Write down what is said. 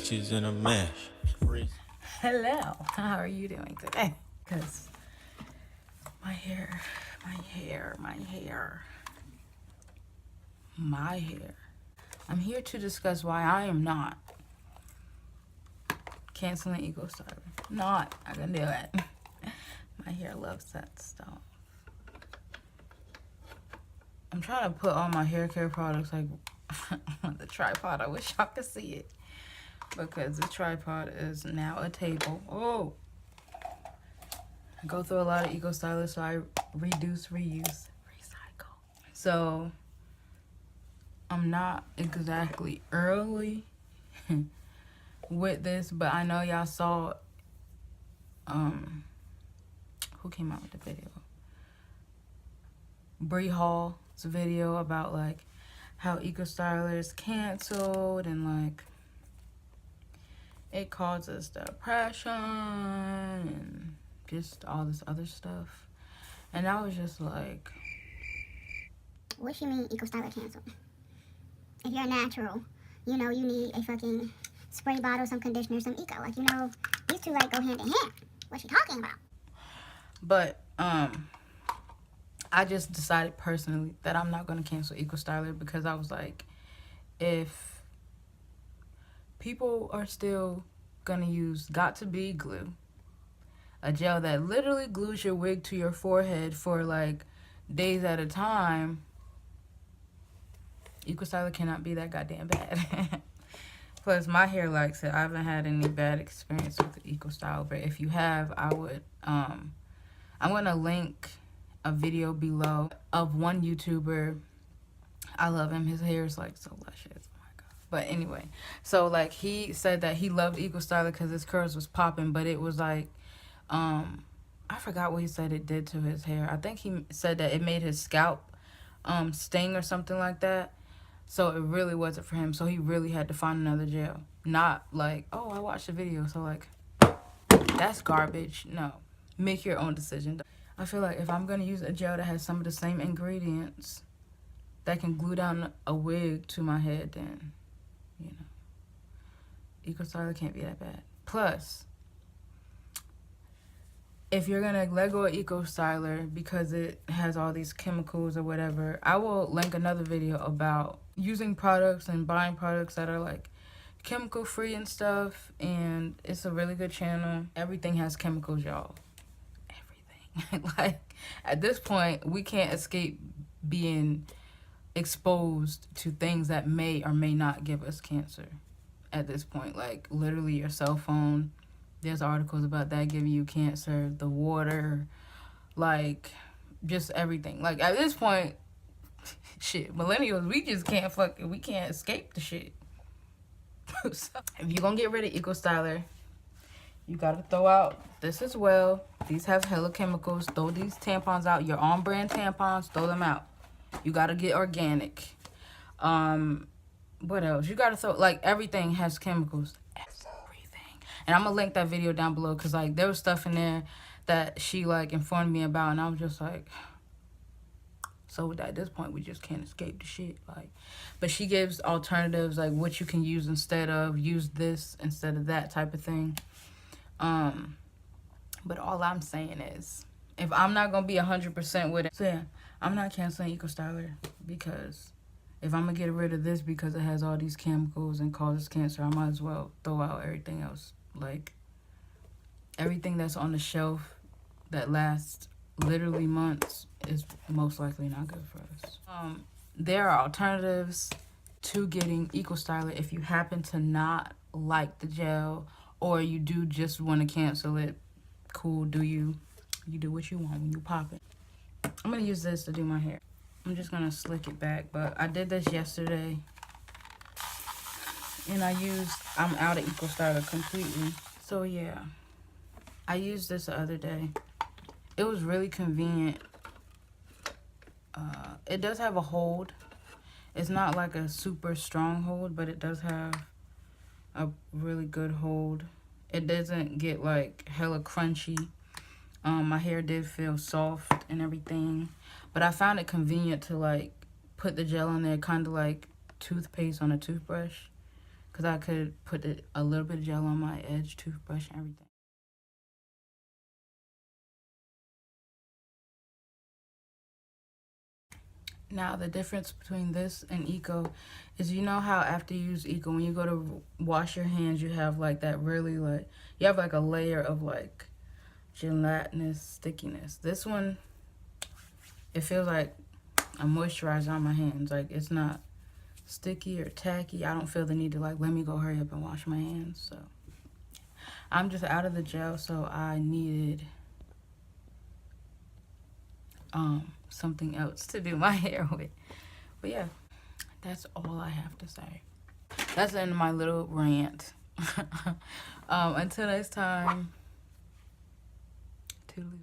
peaches in a mash. Hello, how are you doing today? Because my hair. I'm here to discuss why I am not canceling Eco Styler. Not, I can do it. My hair loves that stuff. I'm trying to put all my hair care products like on the tripod. I wish y'all could see it. Because the tripod is now a table. Oh! I go through a lot of Eco Styler, so I reduce, reuse, recycle. So I'm not exactly early with this, but I know y'all saw who came out with the video? Bree Hall's video about like how Eco Styler is canceled and like it causes depression and just all this other stuff. And I was just like, what you mean Eco Styler canceled? If you're natural, you know you need a fucking spray bottle, some conditioner, some eco. Like, you know, these two like go hand in hand. What's she talking about? But I just decided personally that I'm not gonna cancel Eco Styler because I was like, if people are still gonna use Got2b glue, a gel that literally glues your wig to your forehead for like days at a time, Eco Styler cannot be that goddamn bad. Plus my hair likes it. I haven't had any bad experience with the Eco Styler, but if you have, I would I'm gonna link a video below of one YouTuber. I love him. His hair is like so luscious. Oh my god. But anyway, so like he said that he loved Eco Styler because his curls was popping, but it was like I forgot what he said it did to his hair. I think he said that it made his scalp sting or something like that. So it really wasn't for him. So he really had to find another gel. Not like, oh, I watched the video, so like that's garbage. No. Make your own decision. I feel like if I'm gonna use a gel that has some of the same ingredients that can glue down a wig to my head, then, you know, Eco Styler can't be that bad. Plus, if you're gonna let go of Eco Styler because it has all these chemicals or whatever, I will link another video about using products and buying products that are like chemical free and stuff, and it's a really good channel. Everything has chemicals, y'all. Like at this point we can't escape being exposed to things that may or may not give us cancer at this point. Like literally your cell phone, there's articles about that giving you cancer, the water, like just everything. Like at this point, shit, millennials, we just can't we can't escape the shit. So, if you're gonna get rid of Eco Styler, you gotta throw out this as well. These have hella chemicals. Throw these tampons out. Your on brand tampons, throw them out. You gotta get organic. What else? You gotta throw, like, everything has chemicals. Everything. And I'm gonna link that video down below because like there was stuff in there that she like informed me about, and I was just like, so at this point we just can't escape the shit. Like, but she gives alternatives like what you can use instead of, use this instead of that type of thing. But all I'm saying is, if I'm not gonna be 100% with it, so yeah, I'm not canceling Eco Styler because if I'm gonna get rid of this because it has all these chemicals and causes cancer, I might as well throw out everything else. Like everything that's on the shelf that lasts literally months is most likely not good for us. There are alternatives to getting Eco Styler if you happen to not like the gel, or you do just want to cancel it. Cool, you do what you want when you pop it. I'm gonna use this to do my hair. I'm just gonna slick it back, but I did this yesterday and I'm out of Eco Styler completely. So yeah, I used this the other day. It was really convenient. It does have a hold. It's not like a super strong hold, but it does have a really good hold. It doesn't get like hella crunchy. My hair did feel soft and everything, but I found it convenient to like put the gel in there, kind of like toothpaste on a toothbrush. because I could put a little bit of gel on my edge toothbrush and everything. Now, the difference between this and Eco is, you know how after you use Eco, when you go to wash your hands, you have like that really like, you have like a layer of like gelatinous stickiness. This one, it feels like a moisturizer on my hands. Like, it's not sticky or tacky. I don't feel the need to like, let me go hurry up and wash my hands. So I'm just out of the gel, so I needed something else to do my hair with. But yeah, that's all I have to say. That's the end of my little rant. Until next time, toodaloo.